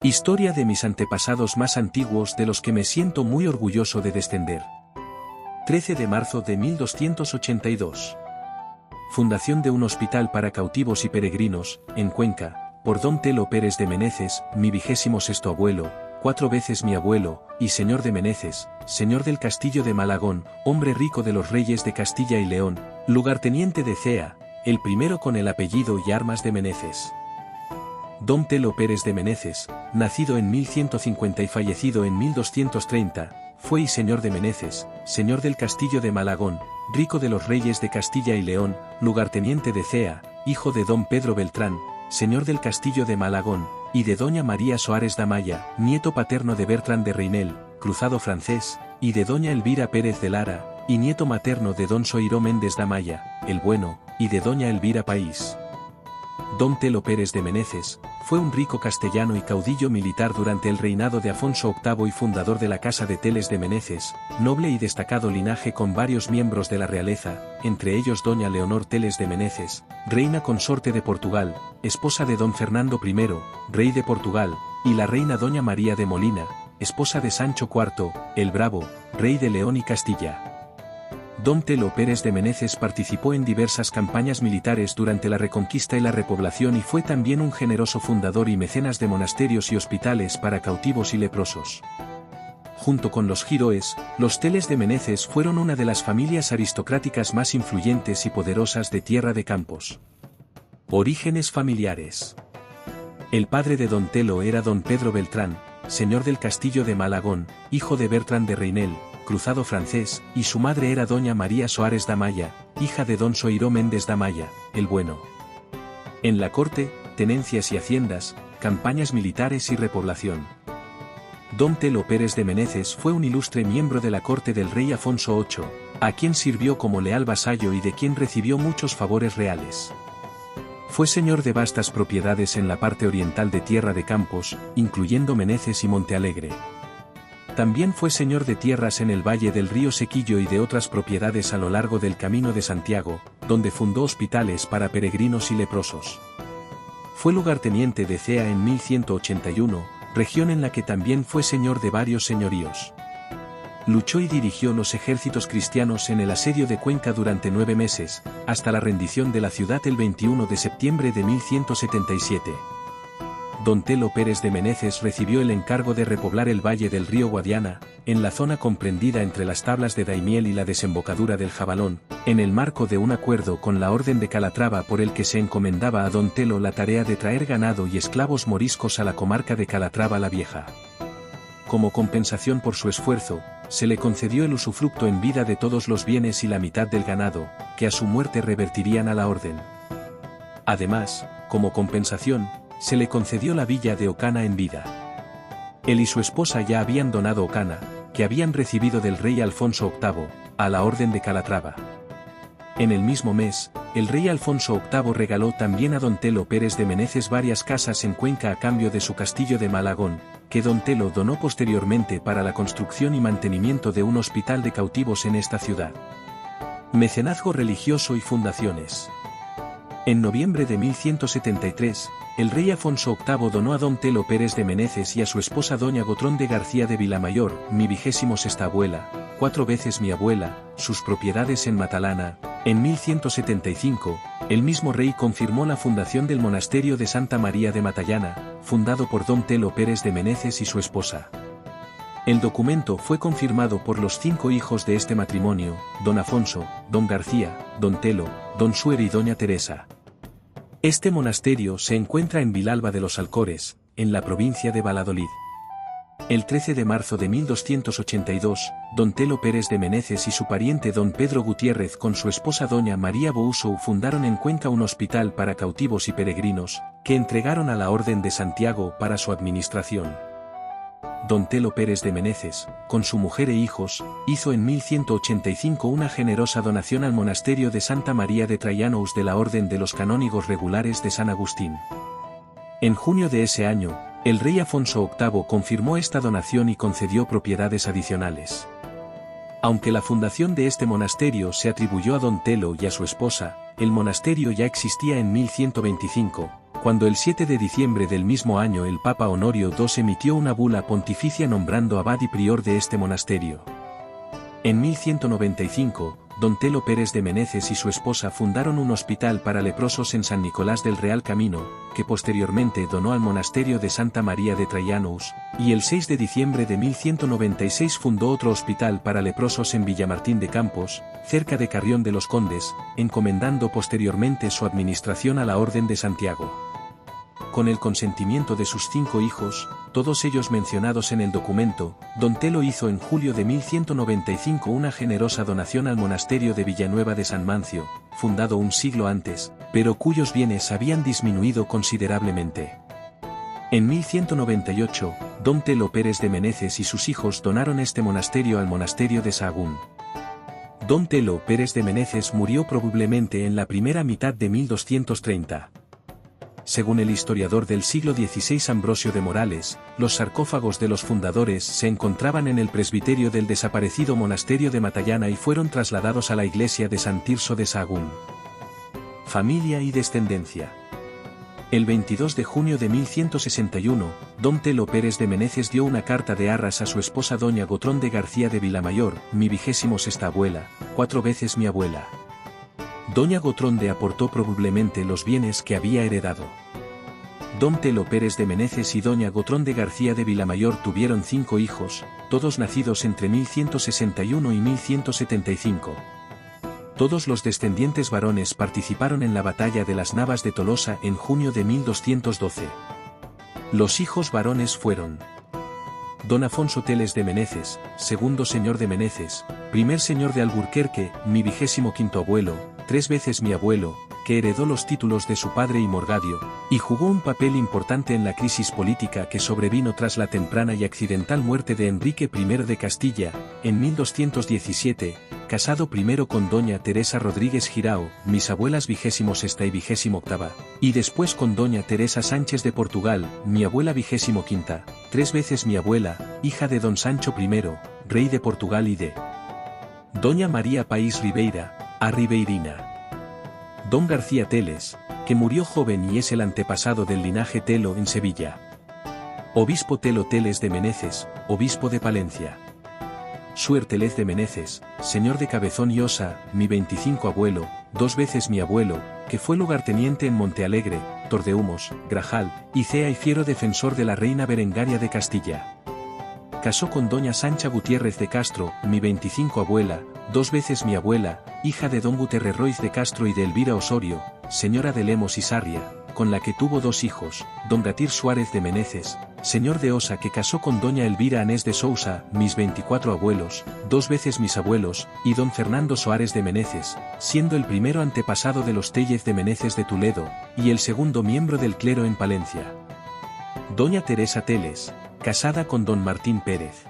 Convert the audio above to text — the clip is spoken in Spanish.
Historia de mis antepasados más antiguos de los que me siento muy orgulloso de descender. 13 de marzo de 1282. Fundación de un hospital para cautivos y peregrinos, en Cuenca, por don Telo Pérez de Meneces, mi 26º abuelo, 4 veces mi abuelo, y señor de Meneces, señor del castillo de Malagón, hombre rico de los reyes de Castilla y León, lugarteniente de Cea, el primero con el apellido y armas de Meneces. Don Telo Pérez de Meneces, nacido en 1150 y fallecido en 1230, fue y señor de Meneces, señor del castillo de Malagón, rico de los reyes de Castilla y León, lugarteniente de Cea, hijo de don Pedro Beltrán, señor del castillo de Malagón, y de doña María Soares Damaya, nieto paterno de Bertrán de Reinel, cruzado francés, y de doña Elvira Pérez de Lara, y nieto materno de don Soiró Méndez Damaya, el bueno, y de doña Elvira País. Don Telo Pérez de Meneces, fue un rico castellano y caudillo militar durante el reinado de Afonso VIII y fundador de la Casa de Teles de Meneces, noble y destacado linaje con varios miembros de la realeza, entre ellos doña Leonor Teles de Meneces, reina consorte de Portugal, esposa de don Fernando I, rey de Portugal, y la reina doña María de Molina, esposa de Sancho IV, el Bravo, rey de León y Castilla. Don Telo Pérez de Meneces participó en diversas campañas militares durante la Reconquista y la repoblación y fue también un generoso fundador y mecenas de monasterios y hospitales para cautivos y leprosos. Junto con los Giroes, los Teles de Meneces fueron una de las familias aristocráticas más influyentes y poderosas de Tierra de Campos. Orígenes familiares. El padre de don Telo era don Pedro Beltrán, señor del castillo de Malagón, hijo de Bertrán de Reinel, cruzado francés, y su madre era doña María Soares Damaya, hija de don Soiró Méndez Damaya, el bueno. En la corte, tenencias y haciendas, campañas militares y repoblación. Don Telo Pérez de Meneces fue un ilustre miembro de la corte del rey Afonso VIII, a quien sirvió como leal vasallo y de quien recibió muchos favores reales. Fue señor de vastas propiedades en la parte oriental de Tierra de Campos, incluyendo Meneces y Montealegre. También fue señor de tierras en el valle del río Sequillo y de otras propiedades a lo largo del Camino de Santiago, donde fundó hospitales para peregrinos y leprosos. Fue lugarteniente de Cea en 1181, región en la que también fue señor de varios señoríos. Luchó y dirigió los ejércitos cristianos en el asedio de Cuenca durante 9 meses, hasta la rendición de la ciudad el 21 de septiembre de 1177. Don Telo Pérez de Meneces recibió el encargo de repoblar el valle del río Guadiana, en la zona comprendida entre las tablas de Daimiel y la desembocadura del Jabalón, en el marco de un acuerdo con la Orden de Calatrava por el que se encomendaba a don Telo la tarea de traer ganado y esclavos moriscos a la comarca de Calatrava la Vieja. Como compensación por su esfuerzo, se le concedió el usufructo en vida de todos los bienes y la mitad del ganado, que a su muerte revertirían a la orden. Además, como compensación, se le concedió la villa de Ocana en vida. Él y su esposa ya habían donado Ocana, que habían recibido del rey Alfonso VIII, a la Orden de Calatrava. En el mismo mes, el rey Alfonso VIII regaló también a don Telo Pérez de Meneces varias casas en Cuenca a cambio de su castillo de Malagón, que don Telo donó posteriormente para la construcción y mantenimiento de un hospital de cautivos en esta ciudad. Mecenazgo religioso y fundaciones. En noviembre de 1173, el rey Afonso VIII donó a don Telo Pérez de Meneces y a su esposa doña Gotrón de García de Vilamayor, mi 26ª abuela, 4 veces mi abuela, sus propiedades en Matalana. En 1175, el mismo rey confirmó la fundación del monasterio de Santa María de Matallana, fundado por don Telo Pérez de Meneces y su esposa. El documento fue confirmado por los 5 hijos de este matrimonio, don Afonso, don García, don Telo, don Suer y doña Teresa. Este monasterio se encuentra en Vilalba de los Alcores, en la provincia de Valladolid. El 13 de marzo de 1282, don Telo Pérez de Meneces y su pariente don Pedro Gutiérrez con su esposa doña María Bousou fundaron en Cuenca un hospital para cautivos y peregrinos, que entregaron a la Orden de Santiago para su administración. Don Telo Pérez de Meneces, con su mujer e hijos, hizo en 1185 una generosa donación al monasterio de Santa María de Traianous de la Orden de los Canónigos Regulares de San Agustín. En junio de ese año, el rey Afonso VIII confirmó esta donación y concedió propiedades adicionales. Aunque la fundación de este monasterio se atribuyó a don Telo y a su esposa, el monasterio ya existía en 1125, cuando el 7 de diciembre del mismo año el Papa Honorio II emitió una bula pontificia nombrando abad y prior de este monasterio. En 1195, don Telo Pérez de Meneces y su esposa fundaron un hospital para leprosos en San Nicolás del Real Camino, que posteriormente donó al monasterio de Santa María de Traianus, y el 6 de diciembre de 1196 fundó otro hospital para leprosos en Villamartín de Campos, cerca de Carrión de los Condes, encomendando posteriormente su administración a la Orden de Santiago. Con el consentimiento de sus 5 hijos, todos ellos mencionados en el documento, don Telo hizo en julio de 1195 una generosa donación al monasterio de Villanueva de San Mancio, fundado un siglo antes, pero cuyos bienes habían disminuido considerablemente. En 1198, don Telo Pérez de Meneces y sus hijos donaron este monasterio al monasterio de Sahagún. Don Telo Pérez de Meneces murió probablemente en la primera mitad de 1230. Según el historiador del siglo XVI Ambrosio de Morales, los sarcófagos de los fundadores se encontraban en el presbiterio del desaparecido monasterio de Matallana y fueron trasladados a la iglesia de San Tirso de Sahagún. Familia y descendencia. El 22 de junio de 1161, don Telo Pérez de Meneces dio una carta de arras a su esposa doña Gotrón de García de Vilamayor, mi 26ª abuela, 4 veces mi abuela. Doña Gotronde aportó probablemente los bienes que había heredado. Don Telo Pérez de Meneces y doña Gotronde García de Vilamayor tuvieron 5 hijos, todos nacidos entre 1161 y 1175. Todos los descendientes varones participaron en la batalla de las Navas de Tolosa en junio de 1212. Los hijos varones fueron: don Afonso Teles de Meneces, segundo señor de Meneces, primer señor de Alburquerque, mi 25º abuelo, 3 veces mi abuelo, que heredó los títulos de su padre y Morgadio, y jugó un papel importante en la crisis política que sobrevino tras la temprana y accidental muerte de Enrique I de Castilla, en 1217, casado primero con doña Teresa Rodríguez Girao, mis abuelas 26ª y 28ª, y después con doña Teresa Sánchez de Portugal, mi abuela 25ª, 3 veces mi abuela, hija de don Sancho I, rey de Portugal y de doña María País Ribeira, a Ribeirina. Don García Teles, que murió joven y es el antepasado del linaje Telo en Sevilla. Obispo Telo Teles de Meneces, obispo de Palencia. Suer Teles de Meneces, señor de Cabezón y Osa, mi 25 abuelo, 2 veces mi abuelo, que fue lugarteniente en Montealegre, Tordehumos, Grajal, y Cea y fiero defensor de la reina Berengaria de Castilla. Casó con doña Sancha Gutiérrez de Castro, mi 25 abuela, 2 veces mi abuela, hija de don Gutiérrez Roiz de Castro y de Elvira Osorio, señora de Lemos y Sarria, con la que tuvo 2 hijos, don Gatir Suárez de Meneces, señor de Osa que casó con doña Elvira Anés de Sousa, mis 24 abuelos, 2 veces mis abuelos, y don Fernando Soares de Meneces, siendo el primero antepasado de los Tellez de Meneces de Toledo, y el segundo miembro del clero en Palencia. Doña Teresa Teles, casada con don Martín Pérez.